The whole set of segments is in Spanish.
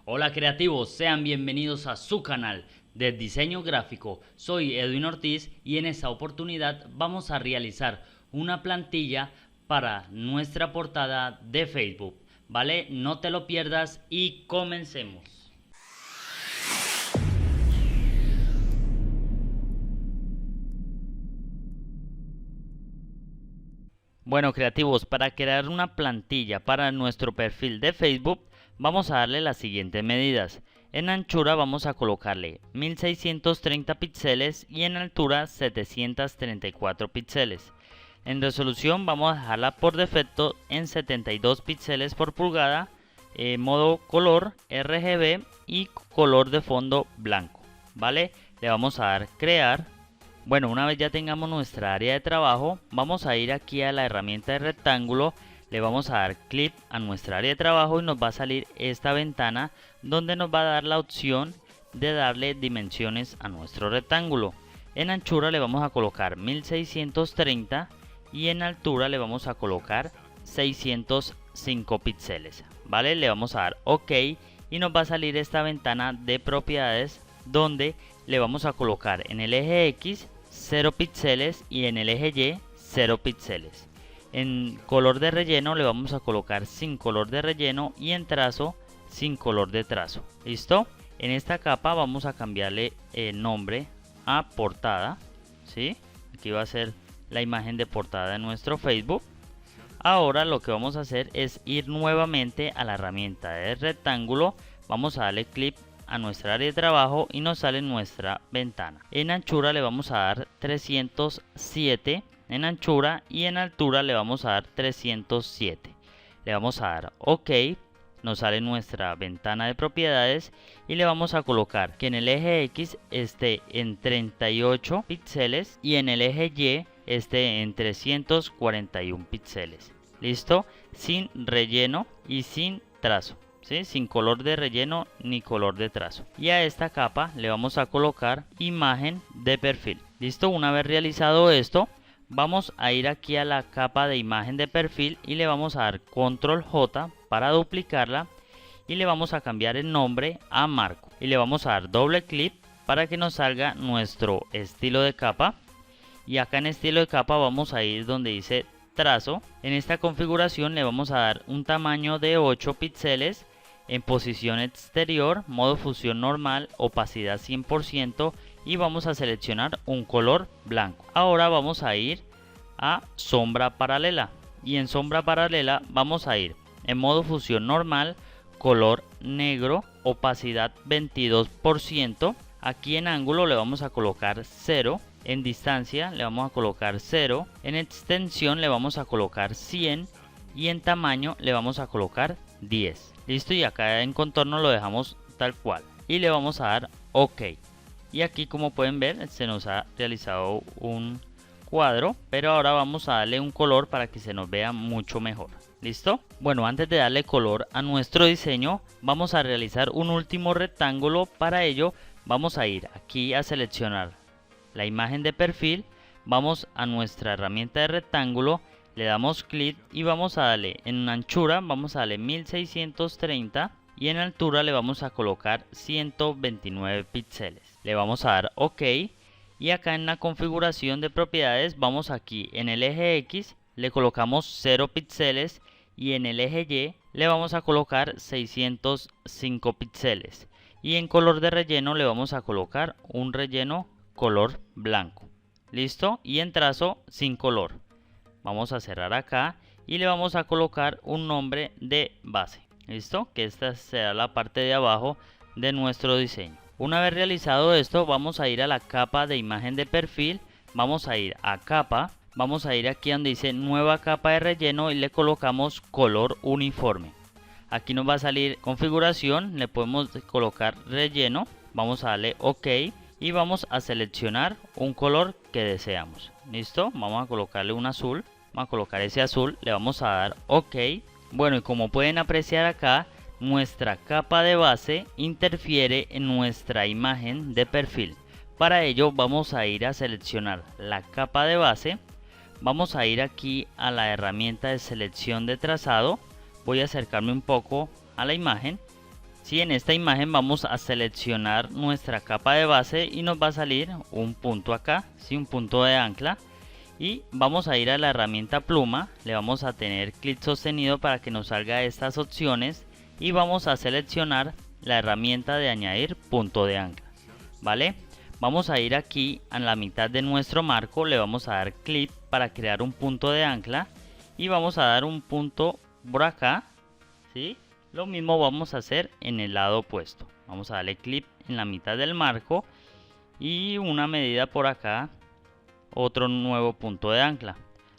Hola creativos, sean bienvenidos a su canal de diseño gráfico. Soy Edwin Ortiz y en esta oportunidad vamos a realizar una plantilla para nuestra portada de Facebook. ¿Vale? No te lo pierdas y comencemos. Bueno creativos, para crear una plantilla para nuestro perfil de Facebook vamos a darle las siguientes medidas. En anchura vamos a colocarle 1630 píxeles y en altura 734 píxeles. En resolución vamos a dejarla por defecto en 72 píxeles por pulgada, modo color RGB y color de fondo blanco. ¿Vale? Le vamos a dar crear. Bueno, una vez ya tengamos nuestra área de trabajo, vamos a ir aquí a la herramienta de rectángulo, le vamos a dar clic a nuestra área de trabajo y nos va a salir esta ventana donde nos va a dar la opción de darle dimensiones a nuestro rectángulo. En anchura le vamos a colocar 1630 y en altura le vamos a colocar 605 píxeles. ¿Vale? Le vamos a dar OK y nos va a salir esta ventana de propiedades donde le vamos a colocar en el eje X 0 píxeles y en el eje Y 0 píxeles. En color de relleno le vamos a colocar sin color de relleno y en trazo sin color de trazo. ¿Listo? En esta capa vamos a cambiarle el nombre a portada. ¿Sí? Aquí va a ser la imagen de portada de nuestro Facebook. Ahora lo que vamos a hacer es ir nuevamente a la herramienta de rectángulo. Vamos a darle clic a nuestra área de trabajo y nos sale nuestra ventana. En anchura le vamos a dar 307 en anchura y en altura le vamos a dar 307. Le vamos a dar OK, nos sale nuestra ventana de propiedades y le vamos a colocar que en el eje X esté en 38 píxeles y en el eje Y esté en 341 píxeles. ¿Listo? Sin relleno y sin trazo. ¿Sí? Sin color de relleno ni color de trazo. Y a esta capa le vamos a colocar imagen de perfil. Listo, una vez realizado esto, vamos a ir aquí a la capa de imagen de perfil y le vamos a dar control J para duplicarla y le vamos a cambiar el nombre a marco y le vamos a dar doble clic para que nos salga nuestro estilo de capa. Y acá en estilo de capa vamos a ir donde dice trazo. En esta configuración le vamos a dar un tamaño de 8 píxeles en posición exterior, modo fusión normal, opacidad 100% y vamos a seleccionar un color blanco. Ahora vamos a ir a sombra paralela y en sombra paralela vamos a ir en modo fusión normal, color negro, opacidad 22%. Aquí en ángulo le vamos a colocar 0. En distancia le vamos a colocar 0, en extensión le vamos a colocar 100 y en tamaño le vamos a colocar 10. Listo, y acá en contorno lo dejamos tal cual y le vamos a dar OK. Y aquí como pueden ver se nos ha realizado un cuadro, pero ahora vamos a darle un color para que se nos vea mucho mejor. ¿Listo? Bueno, antes de darle color a nuestro diseño vamos a realizar un último rectángulo. Para ello vamos a ir aquí a seleccionar la imagen de perfil, vamos a nuestra herramienta de rectángulo, le damos clic y vamos a darle en anchura, vamos a darle 1630 y en altura le vamos a colocar 129 píxeles. Le vamos a dar OK y acá en la configuración de propiedades vamos aquí en el eje X, le colocamos 0 píxeles y en el eje Y le vamos a colocar 605 píxeles. Y en color de relleno le vamos a colocar un relleno color blanco. Listo, y en trazo sin color. Vamos a cerrar acá y le vamos a colocar un nombre de base. Listo, que esta será la parte de abajo de nuestro diseño. Una vez realizado esto vamos a ir a la capa de imagen de perfil, vamos a ir a capa, vamos a ir aquí donde dice nueva capa de relleno y le colocamos color uniforme. Aquí nos va a salir configuración, le podemos colocar relleno, vamos a darle OK y vamos a seleccionar un color que deseamos. ¿Listo? Vamos a colocarle un azul. Vamos a colocar ese azul. Le vamos a dar OK. Bueno, y como pueden apreciar acá, nuestra capa de base interfiere en nuestra imagen de perfil. Para ello vamos a ir a seleccionar la capa de base. Vamos a ir aquí a la herramienta de selección de trazado. Voy a acercarme un poco a la imagen Sí, en esta imagen vamos a seleccionar nuestra capa de base y nos va a salir un punto acá, ¿sí? Un punto de ancla. Y vamos a ir a la herramienta pluma, le vamos a tener clic sostenido para que nos salga estas opciones y vamos a seleccionar la herramienta de añadir punto de ancla, ¿vale? Vamos a ir aquí a la mitad de nuestro marco, le vamos a dar clic para crear un punto de ancla y vamos a dar un punto por acá, ¿sí? Lo mismo vamos a hacer en el lado opuesto, vamos a darle clic en la mitad del marco y una medida por acá, otro nuevo punto de ancla.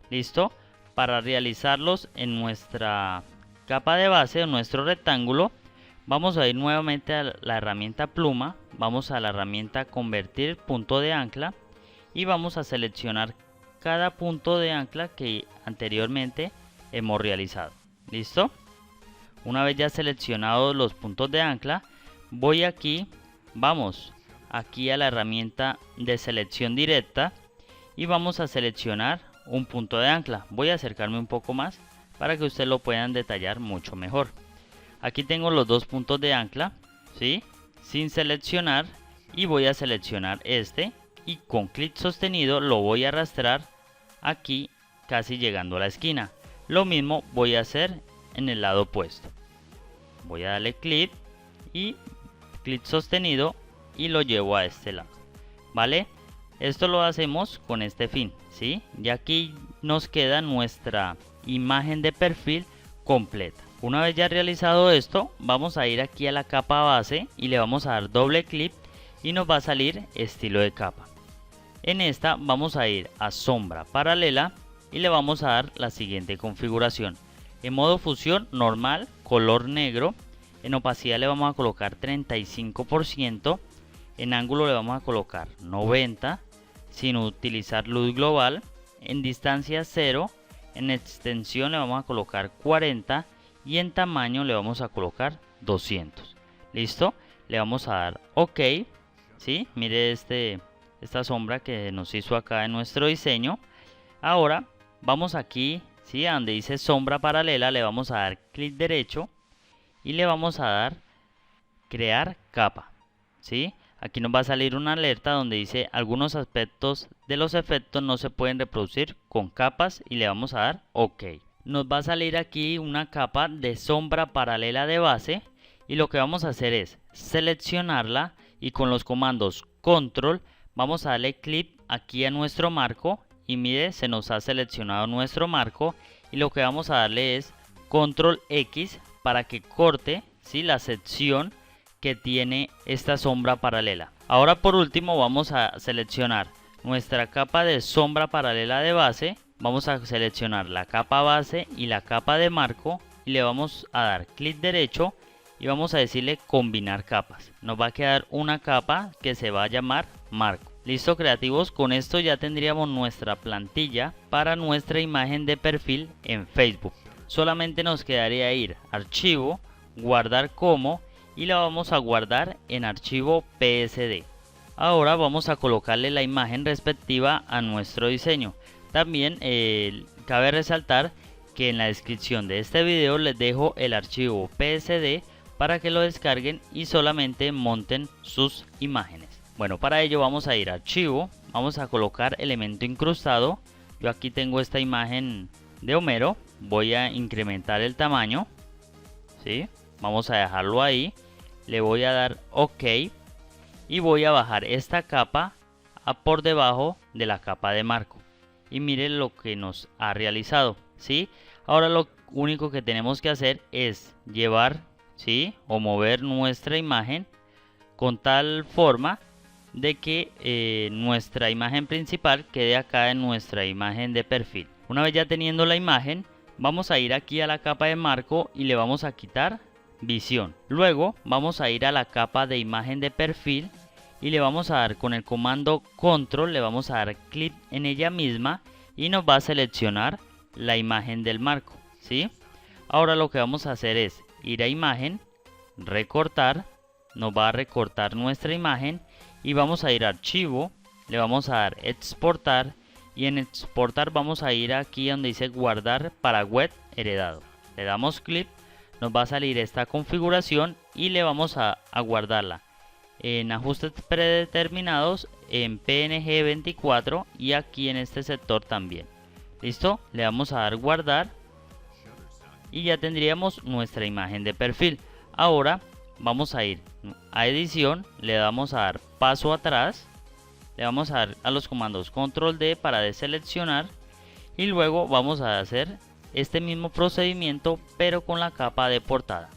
Listo. Para realizarlos en nuestra capa de base o nuestro rectángulo, vamos a ir nuevamente a la herramienta pluma, vamos a la herramienta convertir punto de ancla y vamos a seleccionar cada punto de ancla que anteriormente hemos realizado. Listo. Una vez ya seleccionados los puntos de ancla, voy aquí, vamos aquí a la herramienta de selección directa y vamos a seleccionar un punto de ancla. Voy a acercarme un poco más para que ustedes lo puedan detallar mucho mejor. Aquí tengo los dos puntos de ancla, ¿sí? Sin seleccionar, y voy a seleccionar este y con clic sostenido lo voy a arrastrar aquí casi llegando a la esquina. Lo mismo voy a hacer en el lado opuesto. Voy a darle clic y clic sostenido y lo llevo a este lado, ¿vale? Esto lo hacemos con este fin, ¿sí? Y aquí nos queda nuestra imagen de perfil completa. Una vez ya realizado esto, vamos a ir aquí a la capa base y le vamos a dar doble clic y nos va a salir estilo de capa. En esta vamos a ir a sombra paralela y le vamos a dar la siguiente configuración. En modo fusión normal, color negro. En opacidad le vamos a colocar 35%. En ángulo le vamos a colocar 90, sin utilizar luz global. En distancia 0, en extensión le vamos a colocar 40 y en tamaño le vamos a colocar 200. ¿Listo? Le vamos a dar OK. ¿Sí? Mire esta sombra que nos hizo acá en nuestro diseño. Ahora vamos aquí, ¿sí? A donde dice sombra paralela le vamos a dar clic derecho y le vamos a dar crear capa, ¿sí? Aquí nos va a salir una alerta donde dice algunos aspectos de los efectos no se pueden reproducir con capas y le vamos a dar OK. Nos va a salir aquí una capa de sombra paralela de base y lo que vamos a hacer es seleccionarla y con los comandos control vamos a darle clic aquí a nuestro marco y mire, se nos ha seleccionado nuestro marco y lo que vamos a darle es control X para que corte, ¿sí? La sección que tiene esta sombra paralela. Ahora por último vamos a seleccionar nuestra capa de sombra paralela de base, vamos a seleccionar la capa base y la capa de marco y le vamos a dar clic derecho y vamos a decirle combinar capas. Nos va a quedar una capa que se va a llamar marco. Listo, creativos, con esto ya tendríamos nuestra plantilla para nuestra imagen de perfil en Facebook. Solamente nos quedaría ir archivo, guardar como y la vamos a guardar en archivo PSD. Ahora vamos a colocarle la imagen respectiva a nuestro diseño. También cabe resaltar que en la descripción de este video les dejo el archivo PSD para que lo descarguen y solamente monten sus imágenes. Bueno, para ello vamos a ir a archivo, vamos a colocar elemento incrustado. Yo aquí tengo esta imagen de Homero, voy a incrementar el tamaño, ¿sí? Vamos a dejarlo ahí. Le voy a dar OK y voy a bajar esta capa a por debajo de la capa de marco y miren lo que nos ha realizado, ¿sí? Ahora lo único que tenemos que hacer es llevar, ¿sí? O mover nuestra imagen con tal forma de que nuestra imagen principal quede acá en nuestra imagen de perfil. Una vez ya teniendo la imagen, vamos a ir aquí a la capa de marco y le vamos a quitar visión. Luego vamos a ir a la capa de imagen de perfil y le vamos a dar con el comando control, le vamos a dar clic en ella misma y nos va a seleccionar la imagen del marco, ¿sí? Ahora lo que vamos a hacer es ir a imagen, recortar, nos va a recortar nuestra imagen y vamos a ir a archivo, le vamos a dar exportar y en exportar vamos a ir aquí donde dice guardar para web heredado. Le damos clic. nos va a salir esta configuración y le vamos a guardarla en ajustes predeterminados, en PNG 24 y aquí en este sector también. Listo, le vamos a dar guardar y ya tendríamos nuestra imagen de perfil. Ahora vamos a ir a edición, le damos a dar paso atrás, le vamos a dar a los comandos control D para deseleccionar y luego vamos a hacer este mismo procedimiento pero con la capa de portada.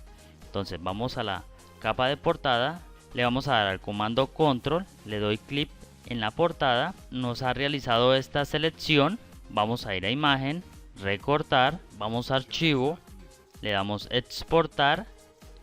Entonces vamos a la capa de portada, le vamos a dar al comando control, le doy clic en la portada, nos ha realizado esta selección, vamos a ir a imagen, recortar, vamos a archivo, le damos exportar,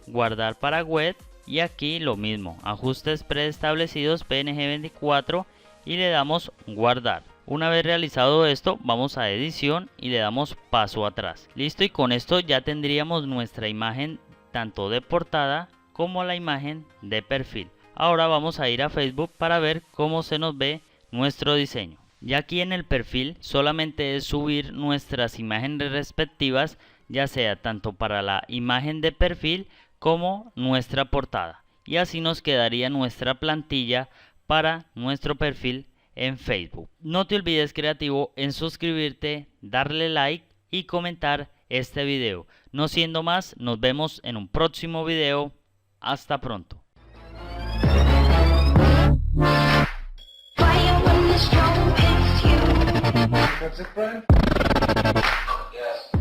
guardar para web y aquí lo mismo, ajustes preestablecidos PNG 24 y le damos guardar. Una vez realizado esto, vamos a edición y le damos paso atrás. Listo, y con esto ya tendríamos nuestra imagen tanto de portada como la imagen de perfil. Ahora vamos a ir a Facebook para ver cómo se nos ve nuestro diseño. Ya aquí en el perfil solamente es subir nuestras imágenes respectivas, ya sea tanto para la imagen de perfil como nuestra portada. Y así nos quedaría nuestra plantilla para nuestro perfil en Facebook. No te olvides, creativo, en suscribirte, darle like y comentar este video. No siendo más, nos vemos en un próximo video. Hasta pronto. That's it, Brian? Yes.